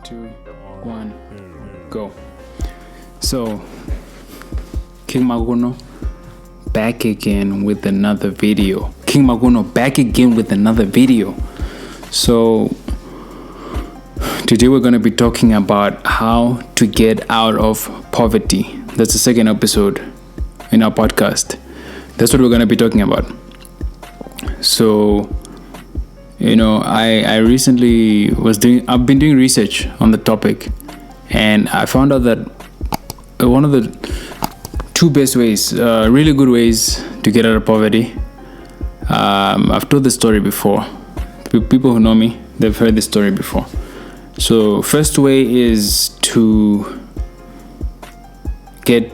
2, 1, go. So, King Maguno back again with another video. So, today we're going to be talking about how to get out of poverty. That's the second episode in our podcast. That's what we're going to be talking about. So, I recently I've been doing research on the topic, and I found out that one of the two best ways, really good ways to get out of poverty. I've told this story before. People who know me, they've heard this story before. So first way is to get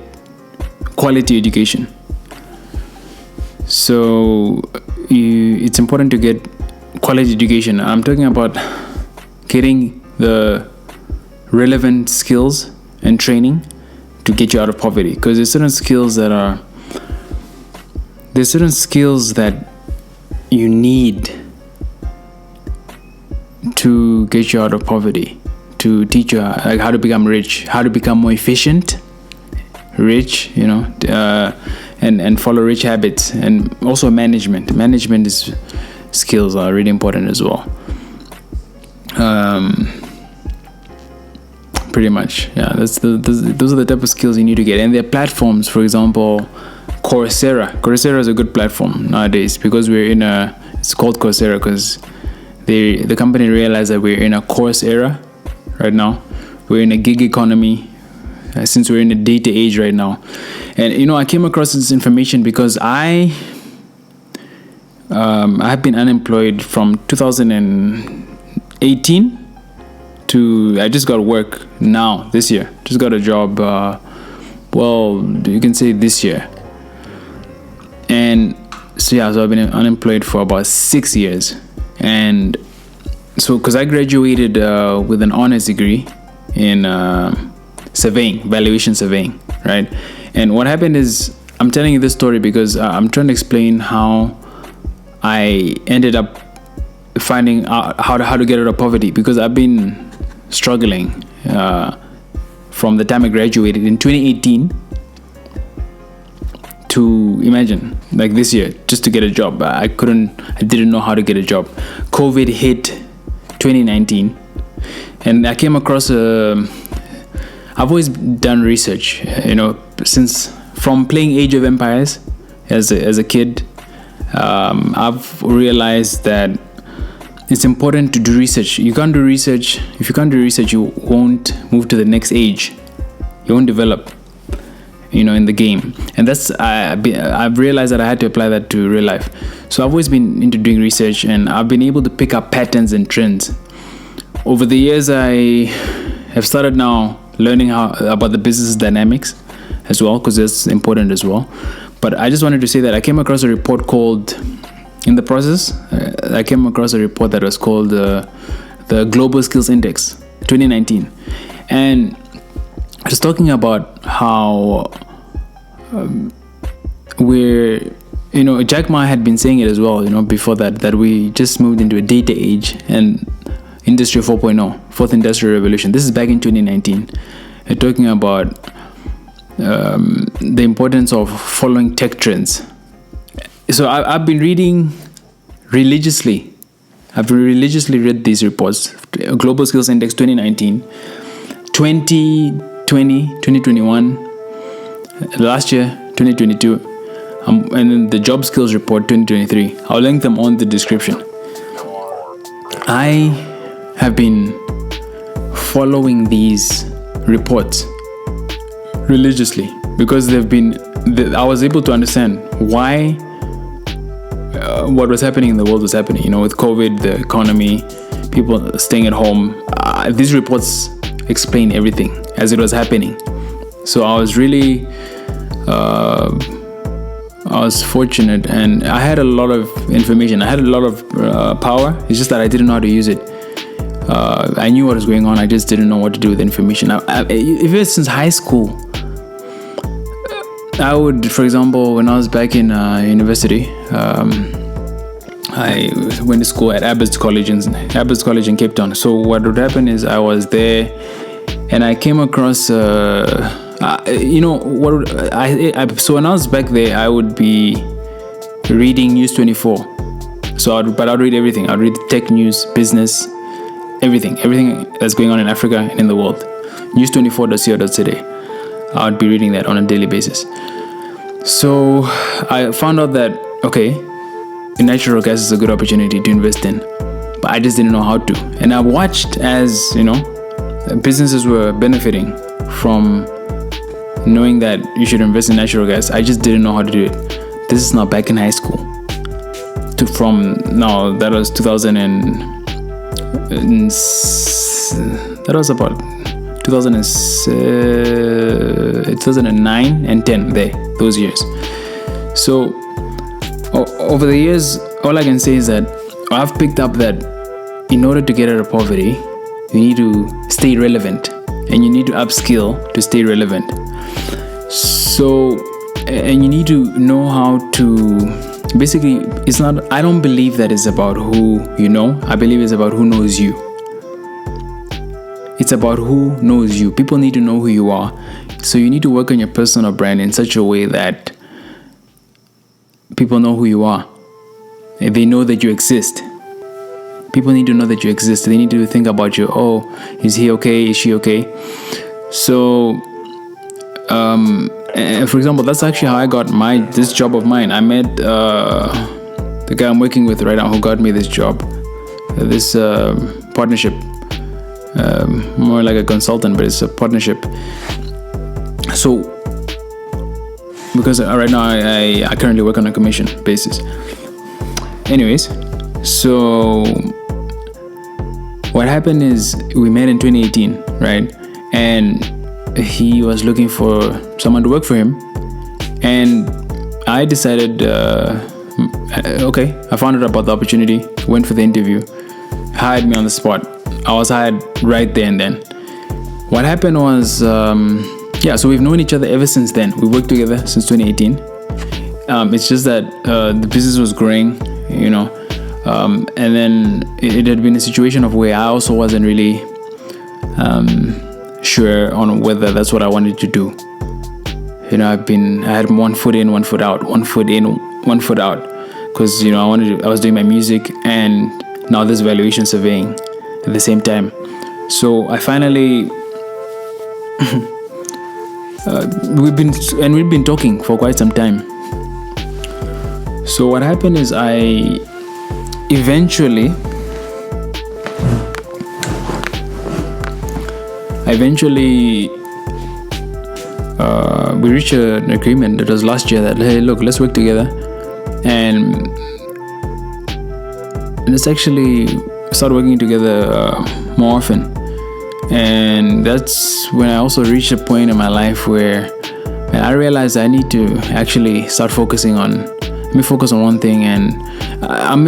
quality education. So it's important to get quality education. I'm talking about getting the relevant skills and training to get you out of poverty, because there's certain skills that you need to get you out of poverty, to teach you how to become rich, how to become more efficient, and follow rich habits, and also management skills are really important as well. Pretty much, yeah. Those are the type of skills you need to get. And there are platforms, for example, Coursera. Coursera is a good platform nowadays because it's called Coursera because the company realized that we're in a course era right now. We're in a gig economy, since we're in a data age right now. And I came across this information because I have been unemployed from 2018 to I just got work now this year. Just got a job. You can say this year. And so I've been unemployed for about 6 years. And so because I graduated with an honors degree in valuation surveying, right? And what happened is, I'm telling you this story because I'm trying to explain how I ended up finding out how to get out of poverty, because I've been struggling from the time I graduated in 2018 to, imagine, like this year, just to get a job. I didn't know how to get a job. COVID hit 2019, and I came across I've always done research, since from playing Age of Empires as a kid. I've realized that it's important to do research. You can't do research. If you can't do research, you won't move to the next age. You won't develop, in the game. And I've realized that I had to apply that to real life. So I've always been into doing research, and I've been able to pick up patterns and trends. Over the years, I have started now learning about the business dynamics as well, because that's important as well. But I just wanted to say that I came across a report called, in the process, I came across a report that was called the Global Skills Index 2019. And I was talking about how Jack Ma had been saying it as well, before that we just moved into a data age and Industry 4.0, fourth industrial revolution. This is back in 2019. We're talking about the importance of following tech trends. So I've been reading religiously. I've religiously read these reports. Global Skills Index 2019, 2020, 2021, last year, 2022, and then the Job Skills Report 2023. I'll link them on the description. I have been following these reports religiously because I was able to understand why what was happening in the world was happening. With COVID, the economy, people staying at home. These reports explain everything as it was happening. So I was really, I was fortunate, and I had a lot of information. I had a lot of power. It's just that I didn't know how to use it. I knew what was going on. I just didn't know what to do with the information. Even since high school, I would, for example, when I was back in university, I went to school at Abbott's College in Cape Town. So what would happen is I was there, and I came across, so when I was back there, I would be reading News 24. So I'd read everything. I'd read tech news, business, everything that's going on in Africa and in the world. News24.co.za. I would be reading that on a daily basis. So I found out that, okay, natural gas is a good opportunity to invest in, but I just didn't know how to. And I watched as, businesses were benefiting from knowing that you should invest in natural gas. I just didn't know how to do it. This is now back in high school. That was 2000 and that was about 2009 and 10 those years. So over the years, all I can say is that I've picked up that in order to get out of poverty, you need to stay relevant, and you need to upskill to stay relevant. So, and you need to know how to, basically, I don't believe that it's about who you know. I believe it's about who knows you. It's about who knows you. People need to know who you are. So you need to work on your personal brand in such a way that people know who you are. They know that you exist. People need to know that you exist. They need to think about you. Oh, is he okay? Is she okay? So, for example, that's actually how I got this job of mine. I met the guy I'm working with right now who got me this job, this partnership. More like a consultant, but it's a partnership. So, because right now I currently work on a commission basis. Anyways, so what happened is we met in 2018, right? And he was looking for someone to work for him, and I decided, okay, I found out about the opportunity, went for the interview, hired me on the spot. I was hired right there and then. What happened was, so we've known each other ever since then. We worked together since 2018. It's just that the business was growing, and then it had been a situation of where I also wasn't really sure on whether that's what I wanted to do. I had one foot in, one foot out, because I was doing my music and now this valuation surveying at the same time. So I finally we've been talking for quite some time. So what happened is I eventually we reached an agreement. That was last year that, hey, look, let's work together and let's actually start working together more often. And that's when I also reached a point in my life where I realized I need to actually start focusing on one thing. And I'm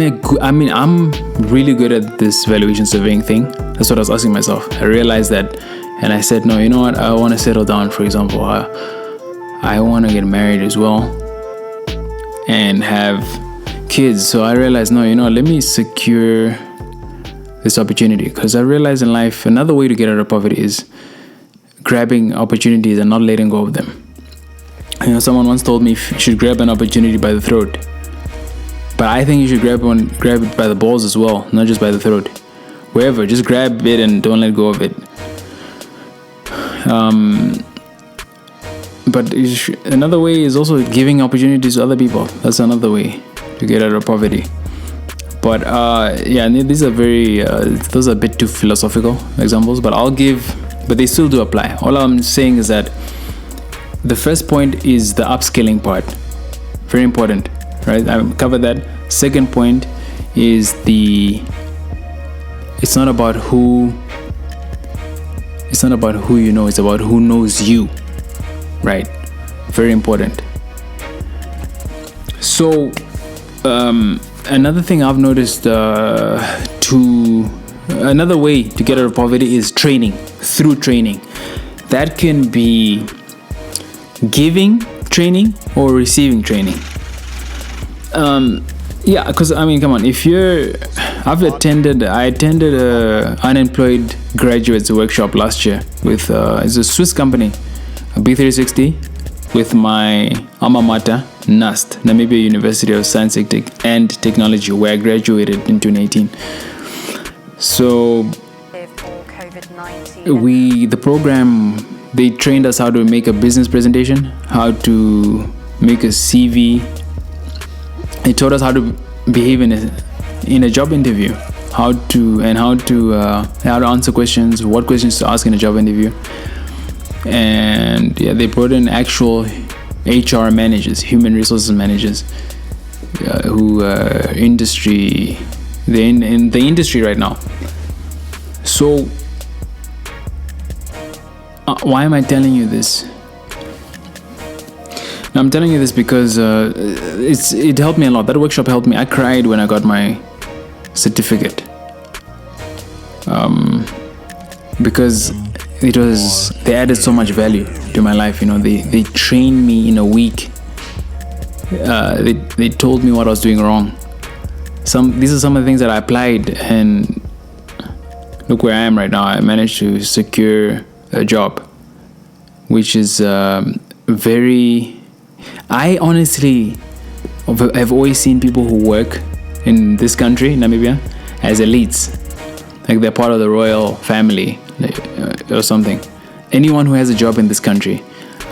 really good at this valuation surveying thing. That's what I was asking myself. I realized that, and I said, no, you know what? I want to settle down. For example, I want to get married as well and have kids. So I realized, no, let me secure this opportunity, because I realized in life another way to get out of poverty is grabbing opportunities and not letting go of them. Someone once told me you should grab an opportunity by the throat, but I think you should grab it by the balls as well, not just by the throat. Wherever, just grab it and don't let go of it. But another way is also giving opportunities to other people. That's another way to get out of poverty. But these are those are a bit too philosophical examples, but they still do apply. All I'm saying is that the first point is the upskilling part. Very important, right? I covered that. Second point is it's not about who you know, it's about who knows you, right? Very important. So, another thing I've noticed, another way to get out of poverty is training. Through training, that can be giving training or receiving training. Yeah, because I mean, come on. I attended a unemployed graduates workshop last year with it's a Swiss company, B360, with my alma mater, NUST, Namibia University of Science and Technology, where I graduated in 2018. So the program, they trained us how to make a business presentation, how to make a CV. They taught us how to behave in a job interview, how to answer questions, what questions to ask in a job interview. And yeah, they brought in actual HR managers, human resources managers, who they're in the industry right now. So why am I telling you this? Now, I'm telling you this because it helped me a lot. That workshop helped me. I cried when I got my certificate, because they added so much value to my life. They trained me in a week. They told me what I was doing wrong. These are some of the things that I applied, and look where I am right now. I managed to secure a job, which is very. I honestly have always seen people who work in this country, Namibia, as elites, like they're part of the royal family or something. Anyone who has a job in this country,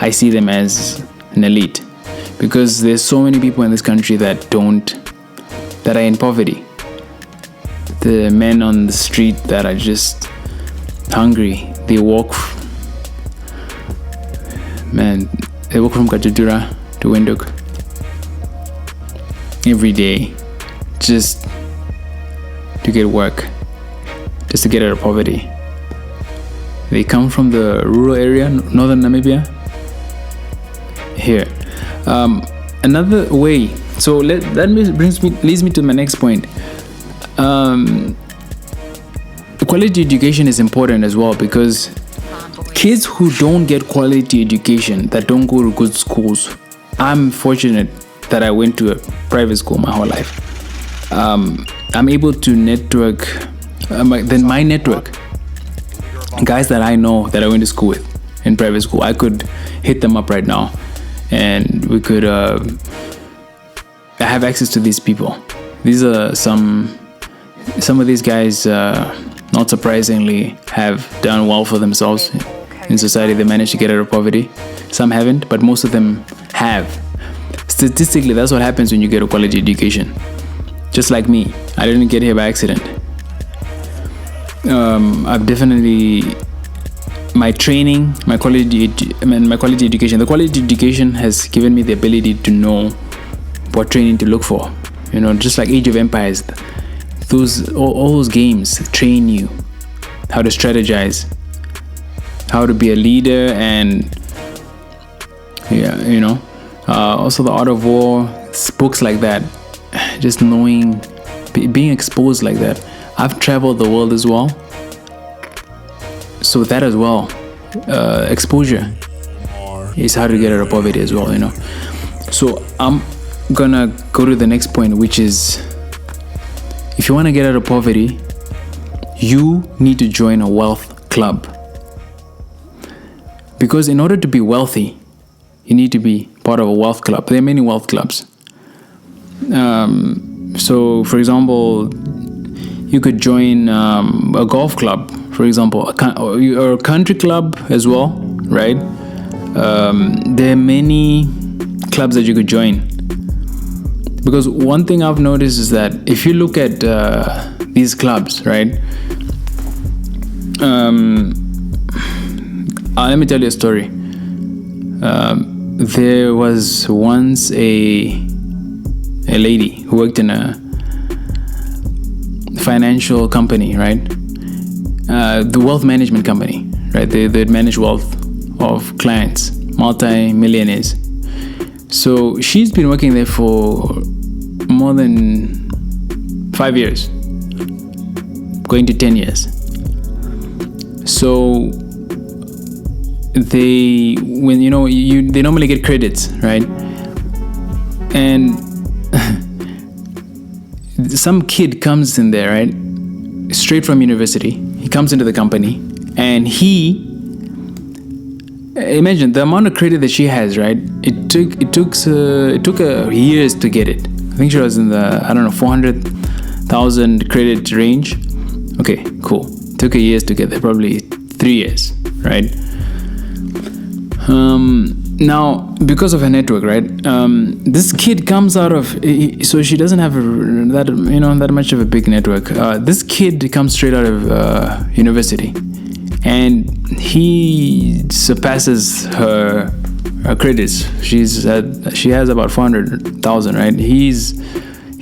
I see them as an elite, because there's so many people in this country that are in poverty. The men on the street that are just hungry. They walk from Kajadura to Windhoek every day just to get work, just to get out of poverty. They come from the rural area, northern Namibia. Here, another way. So leads me to my next point. Quality education is important as well, because kids who don't get quality education, that don't go to good schools. I'm fortunate that I went to a private school my whole life. I'm able to network. My network, guys that I know that I went to school with in private school, I could hit them up right now, and we could. I have access to these people. These are some of these guys. Not surprisingly, have done well for themselves in society. They managed to get out of poverty. Some haven't, but most of them have. Statistically, that's what happens when you get a quality education. Just like me, I didn't get here by accident. I've definitely my training, my quality education. The quality education has given me the ability to know what training to look for. Just like Age of Empires. All those games train you how to strategize, how to be a leader, and also the Art of War, books like that. Just knowing, being exposed like that. I've traveled the world as well, so that as well, exposure is how to get out of poverty as well. So I'm gonna go to the next point, which is, if you want to get out of poverty, you need to join a wealth club. Because in order to be wealthy, you need to be part of a wealth club. There are many wealth clubs. So, for example, you could join a golf club, for example, or a country club as well, right? There are many clubs that you could join. Because one thing I've noticed is that if you look at these clubs, right? Let me tell you a story. There was once a lady who worked in a financial company, right? The wealth management company, right? They'd manage wealth of clients, multi-millionaires. So she's been working there for more than 5 years, going to 10 years. So they normally get credits, right? And some kid comes in there, right, straight from university. He comes into the company, and imagine the amount of credit that she has, right? It took her years to get it. I think she was in the 400,000 credit range. Okay, cool. Took her years to get there, probably 3 years, right? Now, because of her network, right? This kid comes out of, so she doesn't have that much of a big network. This kid comes straight out of university, and he surpasses her credits. She has about 400,000, right? He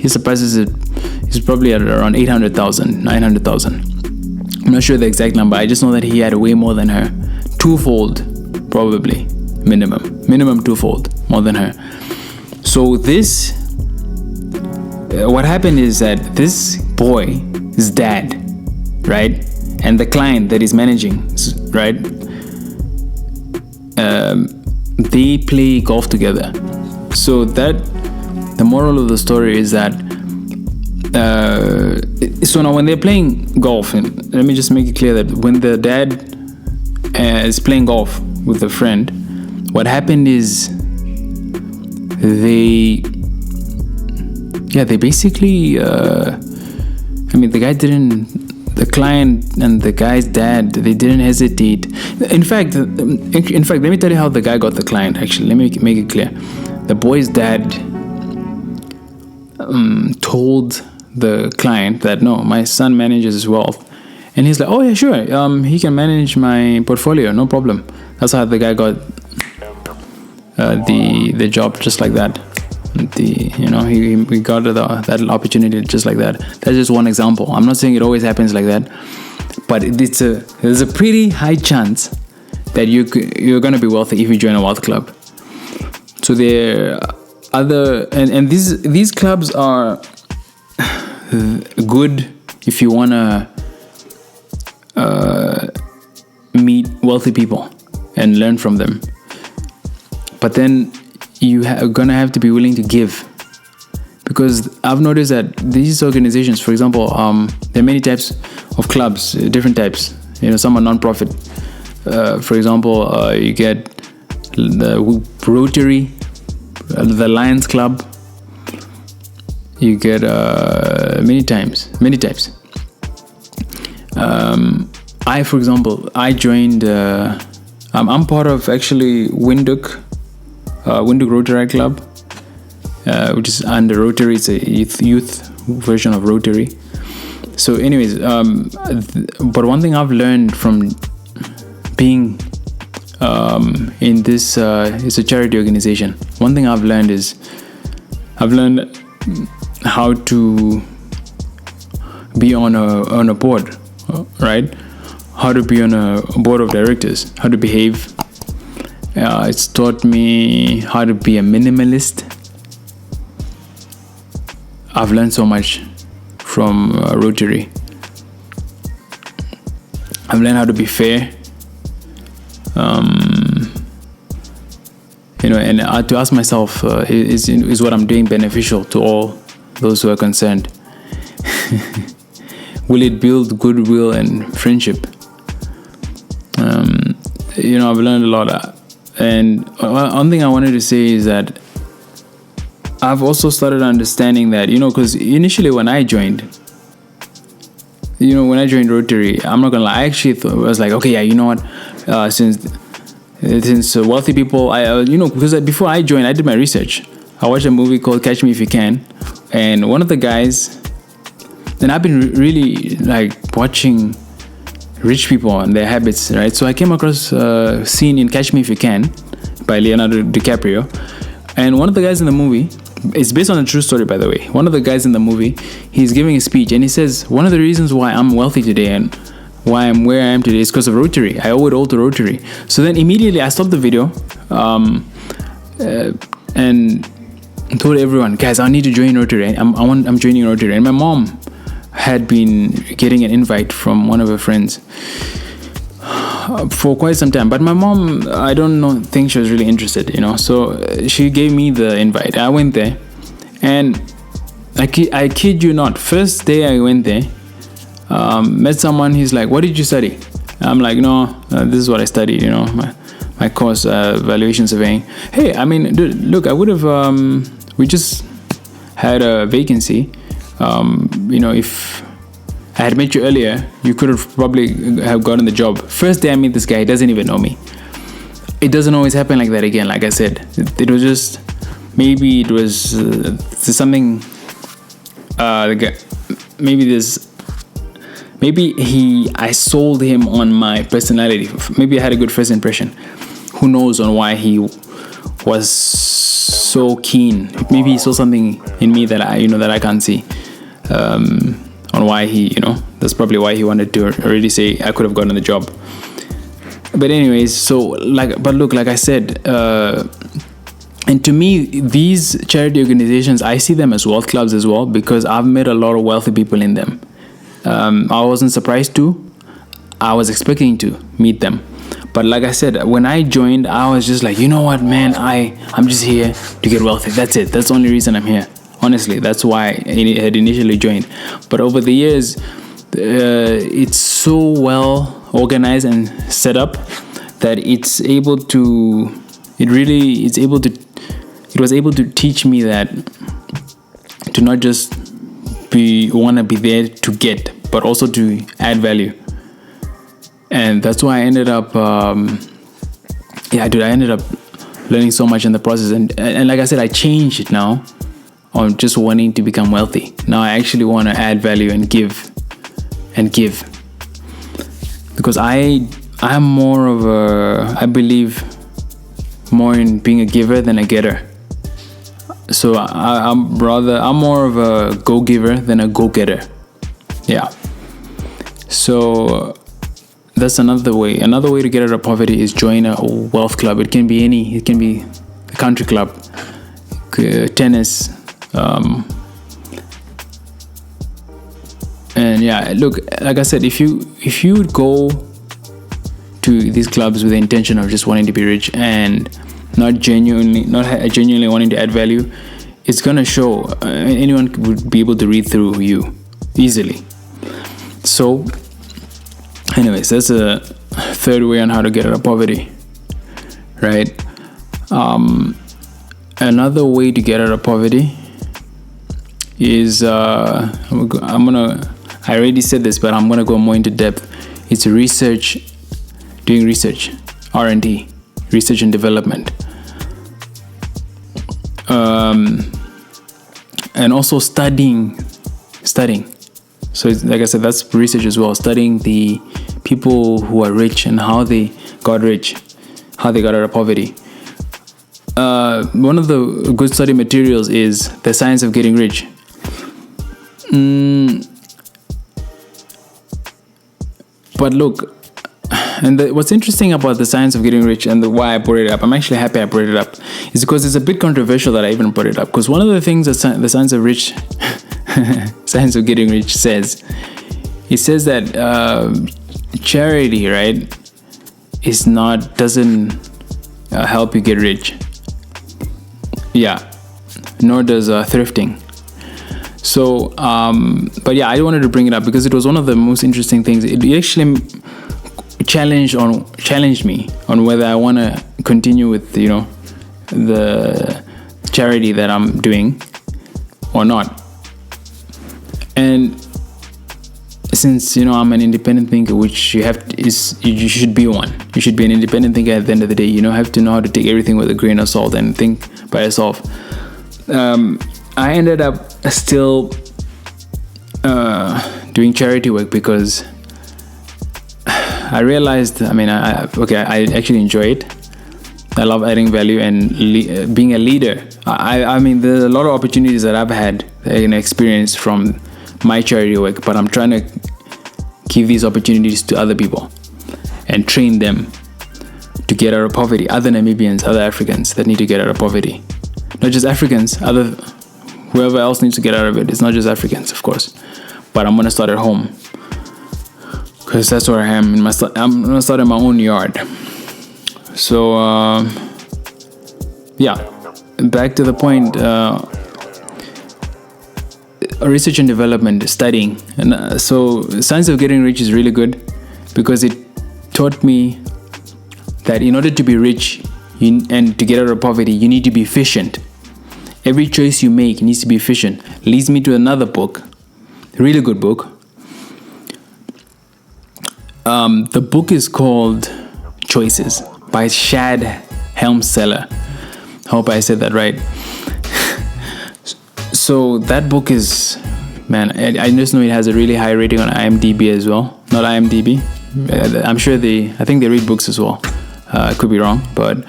surpasses it. He's probably at around 800,000, 900,000. I'm not sure the exact number. I just know that he had way more than her, twofold, probably minimum twofold more than her. So what happened is that this boy's dad, right, and the client that he's managing, right, they play golf together. So the moral of the story is that so now when they're playing golf, and let me just make it clear that when the dad is playing golf with a friend, what happened is they basically the client and the guy's dad, they didn't hesitate. In fact, let me tell you how the guy got the client. Actually, let me make it clear. The boy's dad told the client that, no, my son manages his wealth, and he's like, oh yeah, sure, he can manage my portfolio, no problem. That's how the guy got the job, just like that. He got that opportunity just like that. That's just one example. I'm not saying it always happens like that, but there's a pretty high chance that you're gonna be wealthy if you join a wealth club. So there are other and these clubs are good if you wanna meet wealthy people and learn from them. But then you are gonna have to be willing to give, because I've noticed that these organizations, for example, there are many types of clubs, different types. Some are non-profit. For example, you get the Rotary, the Lions Club. You get many types. For example, I joined. I'm part of actually Windhoek Rotary Club, which is under Rotary. It's a youth version of Rotary. So anyways, but one thing I've learned from being in this, it's a charity organization. One thing I've learned how to be on a board, right? How to be on a board of directors, how to behave. It's taught me how to be a minimalist. I've learned so much from Rotary. I've learned how to be fair. And to ask myself, is what I'm doing beneficial to all those who are concerned? Will it build goodwill and friendship? I've learned a lot. And one thing I wanted to say is that I've also started understanding that, because initially when I joined Rotary, I'm not gonna lie, I actually I was like, okay, yeah, you know what, since wealthy people, because before I joined, I did my research. I watched a movie called Catch Me If You Can, and one of the guys, and I've been really watching rich people and their habits, right? So I came across a scene in Catch Me If You Can by Leonardo DiCaprio, and one of the guys in the movie, it's based on a true story, by the way. One of the guys in the movie, he's giving a speech, and he says, one of the reasons why I'm wealthy today and why I'm where I am today is because of Rotary. I owe it all to Rotary. So then immediately I stopped the video and told everyone, guys, I need to join Rotary. I'm joining Rotary. And my mom had been getting an invite from one of her friends for quite some time, but my mom, I don't think she was really interested, so she gave me the invite. I went there, and I kid you not. First day I went there, met someone. He's like, "What did you study?" I'm like, "No, this is what I studied. My course, valuation surveying." Hey, I mean, dude, look, I would have. We just had a vacancy. If I had met you earlier, you could have probably have gotten the job. First day I meet this guy, he doesn't even know me. It doesn't always happen like that again. Like I said, it was just maybe it was something. I sold him on my personality. Maybe I had a good first impression. Who knows on why he was so keen? Maybe he saw something in me that I can't see. On why that's probably why he wanted to already say I could have gotten the job. But anyways, like I said, and to me, these charity organizations, I see them as wealth clubs as well, because I've met a lot of wealthy people in them. I wasn't surprised to. I was expecting to meet them. But like I said, when I joined, I was just like, you know what, man, I'm just here to get wealthy. That's it. That's the only reason I'm here. Honestly, that's why I had initially joined. But over the years, it's so well organized and set up that it was able to teach me that to not just want to be there to get, but also to add value. And that's why I ended up I ended up learning so much in the process. And like I said, I changed it now on just wanting to become wealthy. Now I actually want to add value and give. Because I'm more of I believe more in being a giver than a getter. So I'm more of a go-giver than a go-getter. Yeah. So that's another way. Another way to get out of poverty is join a wealth club. It can be a country club, tennis, and yeah. Look, like I said, if you go to these clubs with the intention of just wanting to be rich and not genuinely wanting to add value, it's gonna show. Anyone would be able to read through you easily. So anyways, that's a third way on how to get out of poverty, right? Another way to get out of poverty is I already said this, but I'm gonna go more into depth. It's doing research, R&D, research and development, and also studying. So like I said, that's research as well. Studying the people who are rich and how they got rich, how they got out of poverty. One of the good study materials is The Science of Getting Rich. But look, and what's interesting about The Science of Getting Rich and why I brought it up, I'm actually happy I brought it up, is because it's a bit controversial that I even brought it up. Because one of the things that The Science of Getting Rich says, it says that charity, right, doesn't help you get rich. Yeah, nor does thrifting. So, but yeah, I wanted to bring it up because it was one of the most interesting things. It actually challenged me on whether I want to continue with the charity that I'm doing or not. And since I'm an independent thinker, which you should be one. You should be an independent thinker at the end of the day. You have to know how to take everything with a grain of salt and think by yourself. I ended up still doing charity work because I realized, I actually enjoy it. I love adding value and being a leader. I mean, there's a lot of opportunities that I've had and experienced from my charity work, but I'm trying to give these opportunities to other people and train them to get out of poverty. Other Namibians, other Africans that need to get out of poverty. Not just Africans, whoever else needs to get out of it. It's not just Africans, of course. But I'm going to start at home. Because that's where I am. I'm going to start in my own yard. So, yeah. Back to the point. research and development, studying. And so Science of Getting Rich is really good because it taught me that in order to be rich and to get out of poverty, you need to be efficient. Every choice you make needs to be efficient. Leads me to another book, really good book. The book is called Choices by Shad Helmseller. Hope I said that right. So that book is, man, I just know it has a really high rating on IMDb as well. Not IMDb. I'm sure I think they read books as well. I could be wrong, but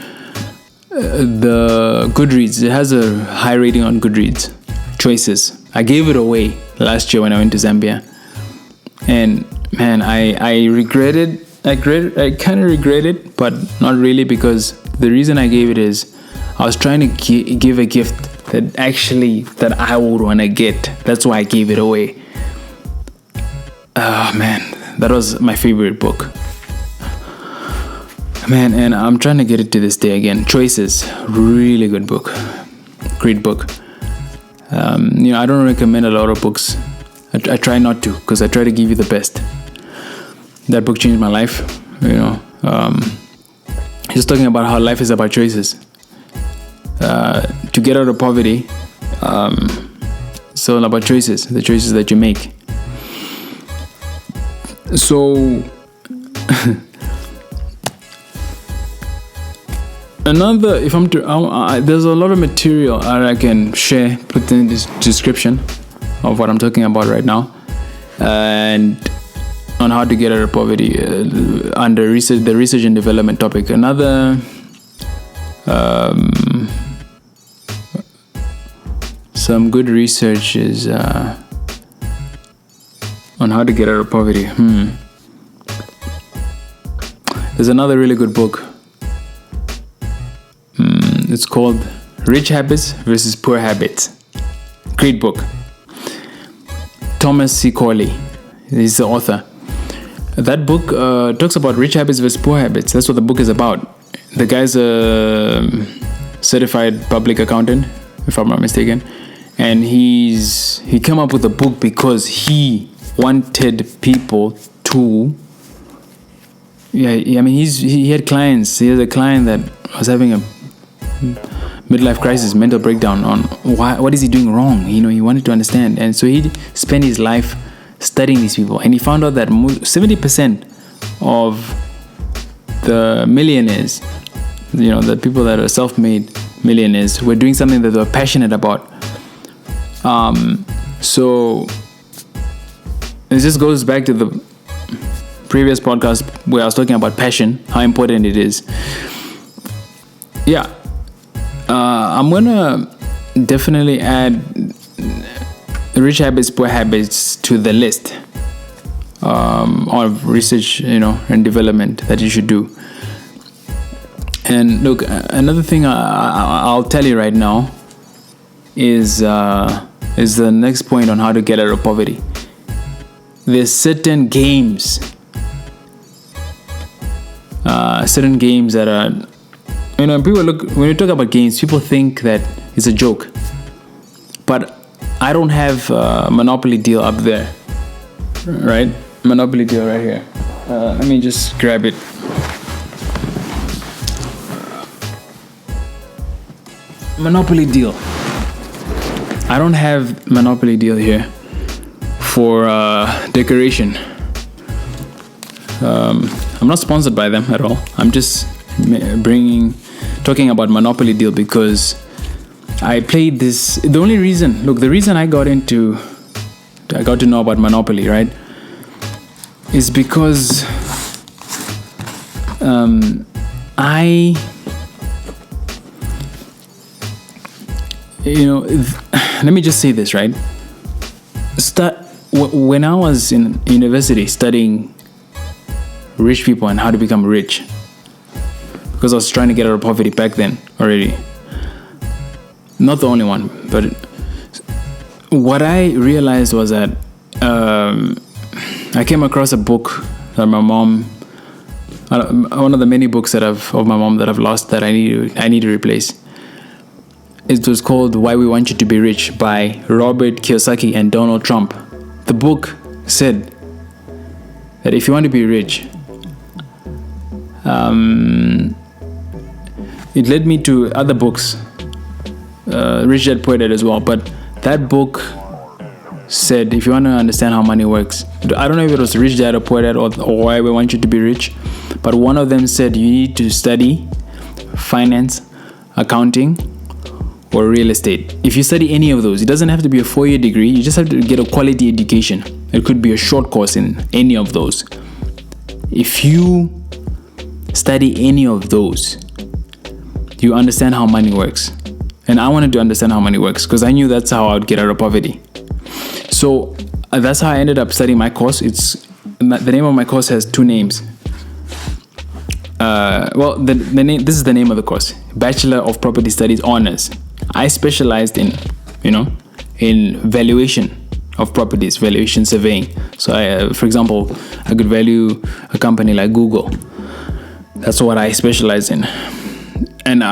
the Goodreads, it has a high rating on Goodreads. Choices. I gave it away last year when I went to Zambia. And man, I regret it. I kind of regret it, but not really, because the reason I gave it is I was trying to give a gift that I would want to get. That's why I gave it away. Oh man, that was my favorite book. Man, and I'm trying to get it to this day again. Choices, really good book. Great book. I don't recommend a lot of books. I try not to, because I try to give you the best. That book changed my life. He's talking about how life is about choices. To get out of poverty, it's all about choices, the choices that you make. So there's a lot of material I can share, put in this description of what I'm talking about right now, and on how to get out of poverty under the research and development topic. Another some good research is on how to get out of poverty. There's another really good book. It's called Rich Habits versus Poor Habits. Great book. Thomas C. Corley, he's the author. That book talks about rich habits versus poor habits. That's what the book is about. The guy's a certified public accountant, if I'm not mistaken, and he came up with a book because he wanted people to. He had clients. He had a client that was having a midlife crisis, mental breakdown on what is he doing wrong. He wanted to understand, and so he spent his life studying these people, and he found out that 70% of the millionaires, the people that are self-made millionaires, were doing something that they were passionate about. So it just goes back to the previous podcast where I was talking about passion, how important it is. I'm gonna definitely add Rich Habits, Poor Habits to the list of research, and development that you should do. And look, another thing I'll tell you right now is the next point on how to get out of poverty. There's certain games that are, when you talk about games, people think that it's a joke. But I don't have a Monopoly deal up there, right? Monopoly deal right here. Let me just grab it. Monopoly deal. I don't have Monopoly deal here for decoration. I'm not sponsored by them at all. I'm just talking about Monopoly deal because I played this. The reason I got to know about Monopoly, right, is because let me just say this, right? When I was in university studying rich people and how to become rich, because I was trying to get out of poverty back then already. Not the only one, but what I realized was that I came across a book that my mom, one of the many books of my mom that I've lost that I need to replace. it was called Why We Want You to Be Rich by Robert Kiyosaki and Donald Trump. The book said that if you want to be rich, it led me to other books, Rich Dad Poor Dad as well. But that book said, if you want to understand how money works, I don't know if it was Rich Dad or Poor Dad or Why We Want You to Be Rich, but one of them said you need to study finance, accounting, or real estate. If you study any of those, it doesn't have to be a 4-year degree. You just have to get a quality education. It could be a short course in any of those. If you study any of those, you understand how money works. And I wanted to understand how money works because I knew that's how I would get out of poverty. So that's how I ended up studying my course. The name of my course has 2 names. The name. This is the name of the course: Bachelor of Property Studies Honors. I specialized in valuation of properties, valuation surveying. So for example, I could value a company like Google. That's what I specialize in. And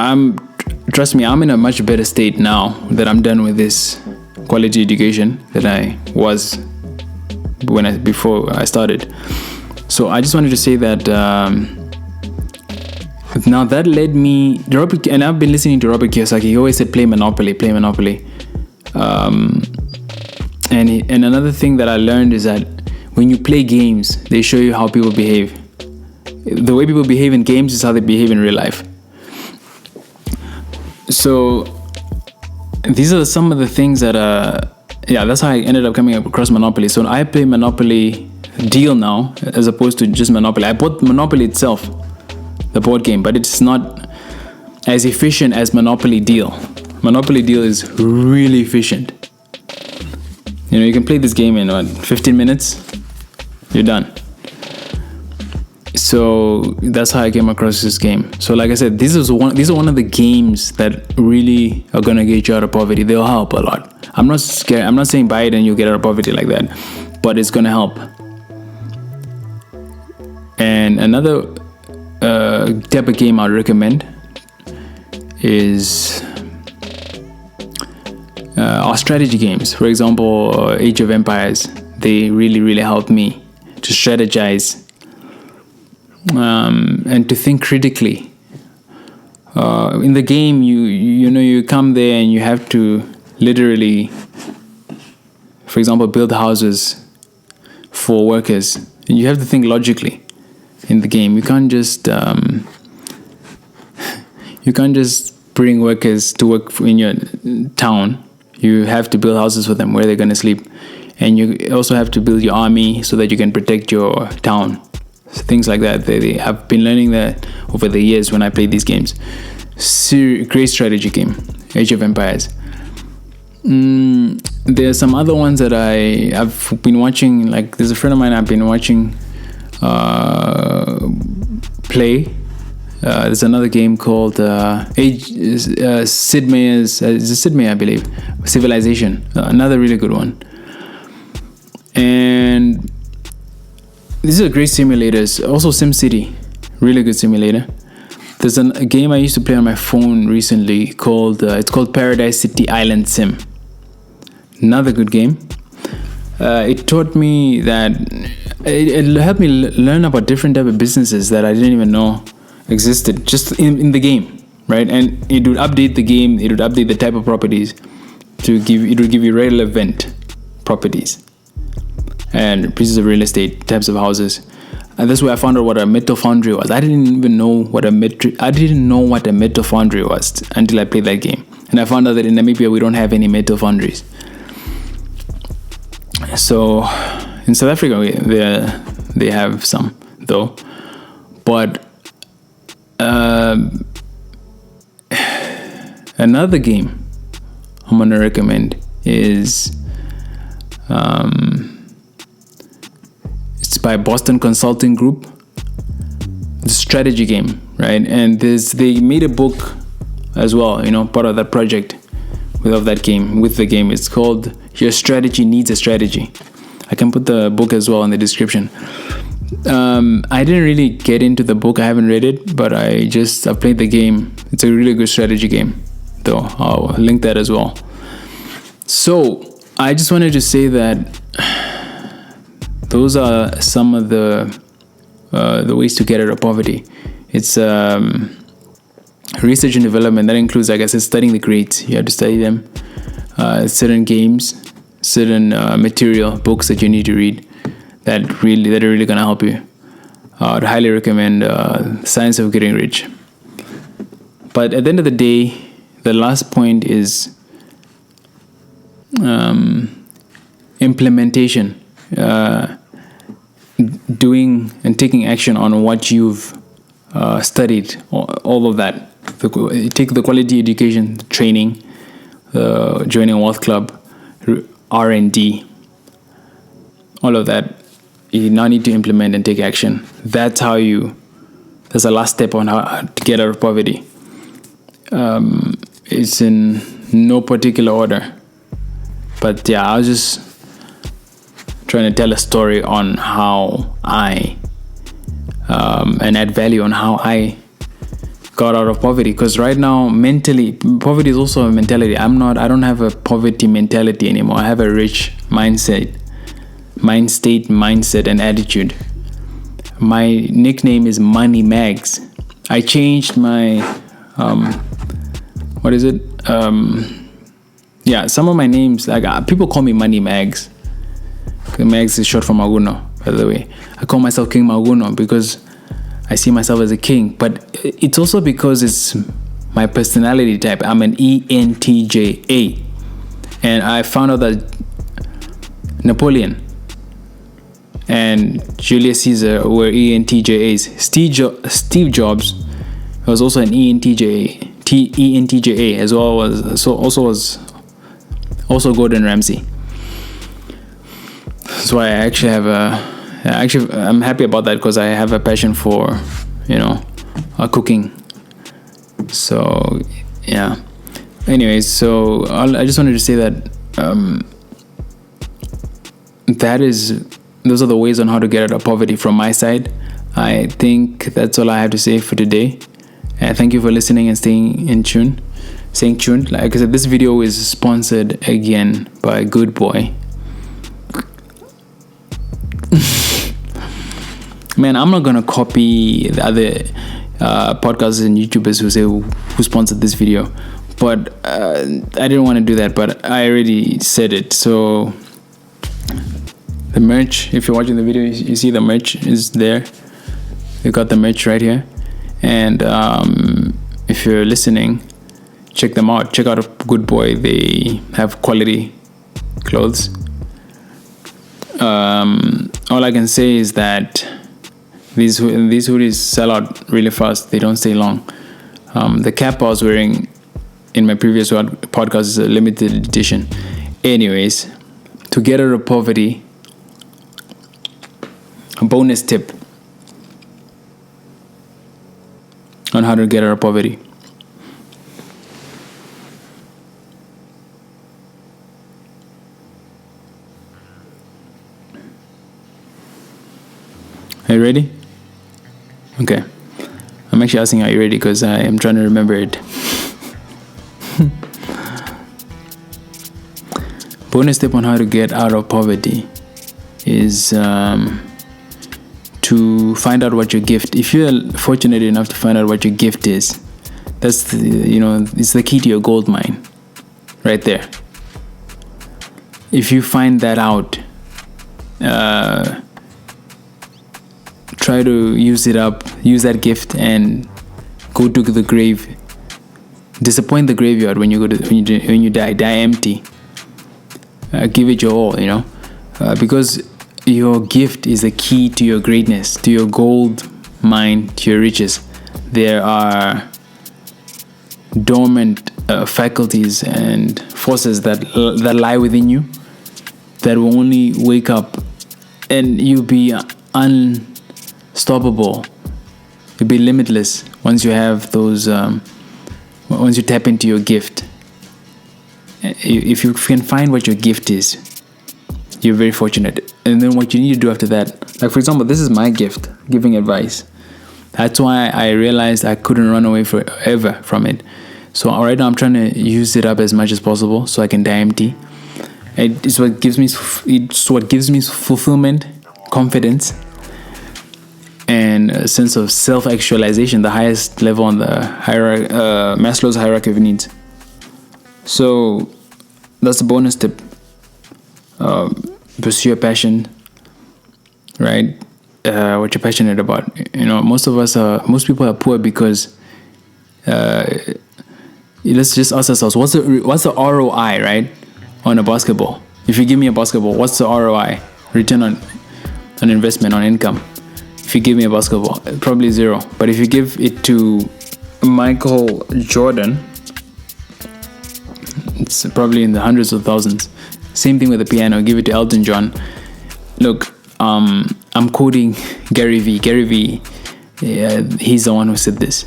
trust me, I'm in a much better state now that I'm done with this quality education than I was before I started. So I just wanted to say that now that led me, and I've been listening to Robert Kiyosaki. He always said, play Monopoly. And another thing that I learned is that when you play games, they show you how people behave. The way people behave in games is how they behave in real life. So these are some of the things that that's how I ended up coming across Monopoly. So I play Monopoly Deal now as opposed to just Monopoly. I bought Monopoly itself, the board game, but it's not as efficient as Monopoly Deal. Monopoly Deal is really efficient. You can play this game in 15 minutes, you're done. So that's how I came across this game. So like I said, these are one of the games that really are gonna get you out of poverty. They'll help a lot. I'm not scared. I'm not saying buy it and you'll get out of poverty like that, but it's gonna help. And another type of game I'd recommend is our strategy games. For example, Age of Empires. They really helped me to strategize and to think critically. In the game, you come there and you have to literally, for example, build houses for workers. And you have to think logically in the game. You can't just bring workers to work in your town. You have to build houses for them where they're going to sleep. And you also have to build your army so that you can protect your town. Things like that. I've been learning that over the years when I play these games. Great strategy game, Age of Empires. There are some other ones that I've been watching. Like there's a friend of mine I've been watching play. There's another game called Sid Meier's, Sid Meier, I believe, Civilization. Another really good one. And these are great simulators. Also SimCity, really good simulator. There's a game I used to play on my phone recently called it's called Paradise City Island Sim. Another good game. It taught me that it helped me learn about different type of businesses that I didn't even know existed just in the game, right? And it would update the game. It would update the type of properties it would give you relevant properties and pieces of real estate, types of houses. And that's where I found out what a metal foundry was. I didn't know what a metal foundry was until I played that game. And I found out that in Namibia we don't have any metal foundries. So in South Africa they have some though. But another game I'm gonna recommend is it's by Boston Consulting Group. It's a strategy game, right? And they made a book as well, part of that project with the game. It's called Your Strategy Needs a Strategy. I can put the book as well in the description. I didn't really get into the book. I haven't read it, but I've played the game. It's a really good strategy game. though. I'll link that as well. So I just wanted to say that those are some of the ways to get out of poverty. It's research and development. That includes, like I said, studying the grades. You have to study them. Certain games, certain material, books that you need to read that are really gonna help you. I'd highly recommend Science of Getting Rich. But at the end of the day, the last point is implementation. Doing and taking action on what you've studied, all of that. Take the quality education, training, joining a wealth club, R&D, all of that. You now need to implement and take action. That's the last step on how to get out of poverty. It's in no particular order. But yeah, I was just trying to tell a story on how I and add value on how I got out of poverty. Because right now, mentally, poverty is also a mentality. I don't have a poverty mentality anymore. I have a rich mindset, and attitude. My nickname is Money Mags. I changed my some of my names, like people call me Money Mags. Mags is short for Maguno, by the way. I call myself King Maguno because I see myself as a king, but it's also because it's my personality type. I'm an ENTJA, and I found out that Napoleon and Julius Caesar were ENTJAs. Steve Jobs was also an ENTJA, as well as also Gordon Ramsay. That's why I actually have I'm happy about that, because I have a passion for cooking. So yeah. Anyways, so I just wanted to say that those are the ways on how to get out of poverty from my side. I think that's all I have to say for today. Thank you for listening and staying tuned. Like I said, this video is sponsored again by Good Boy. Man, I'm not gonna copy the other podcasters and YouTubers who sponsored this video, but I didn't want to do that. But I already said it. So the merch, if you're watching the video, you see the merch is there. We got the merch right here, and if you're listening, check them out. Check out Good Boy. They have quality clothes. All I can say is that these hoodies sell out really fast. They don't stay long. The cap I was wearing in my previous podcast is a limited edition. Anyways, to get out of poverty, a bonus tip on how to get out of poverty. Are you ready? Okay. I'm actually asking, are you ready? Because I am trying to remember it. Bonus tip on how to get out of poverty is to find out what your gift. If you're fortunate enough to find out what your gift is, that's it's the key to your gold mine, right there. If you find that out, try to use that gift and go to the grave. Disappoint the graveyard when you die empty. Give it your all, because your gift is the key to your greatness, to your gold mine, to your riches. There are dormant faculties and forces that lie within you that will only wake up, and you'll be unstoppable. You'll be limitless once you have those. Once you tap into your gift. If you can find what your gift is, you're very fortunate. And then what you need to do after that, like for example, this is my gift, giving advice. That's why I realized I couldn't run away forever from it. So right now I'm trying to use it up as much as possible so I can die empty. It's what gives me fulfillment, confidence, and a sense of self-actualization, the highest level on the Maslow's hierarchy of needs. So that's the bonus tip. Pursue your passion, right? What you're passionate about. Most people are poor because let's just ask ourselves, what's the ROI, right, on a basketball? If you give me a basketball, what's the ROI, return on investment, on income? If you give me a basketball, probably zero. But if you give it to Michael Jordan, it's probably in the hundreds of thousands. Same thing with the piano. Give it to Elton John. Look, I'm quoting Gary Vee. Gary Vee, he's the one who said this.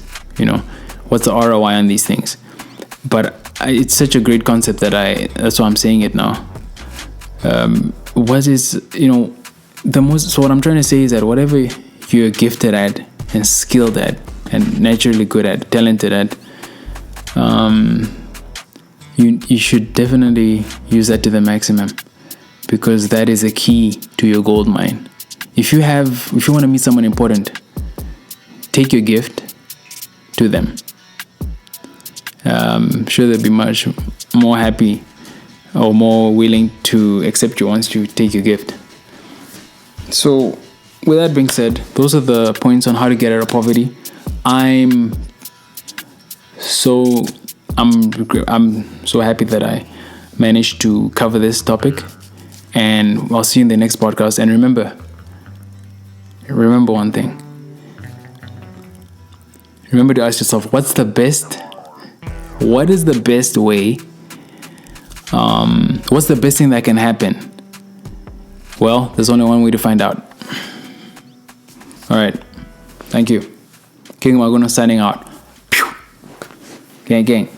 What's the ROI on these things? But it's such a great concept that's why I'm saying it now. So what I'm trying to say is that whatever you're gifted at and skilled at and naturally good at, talented at, you should definitely use that to the maximum, because that is a key to your gold mine. If you want to meet someone important, take your gift to them. I'm sure they'll be much more happy or more willing to accept you once you take your gift. So with that being said, those are the points on how to get out of poverty. I'm so happy that I managed to cover this topic, and I'll see you in the next podcast. And remember one thing. Remember to ask yourself, what is the best way? What's the best thing that can happen? Well, there's only one way to find out. All right. Thank you. King Maguno signing out. Gang, gang.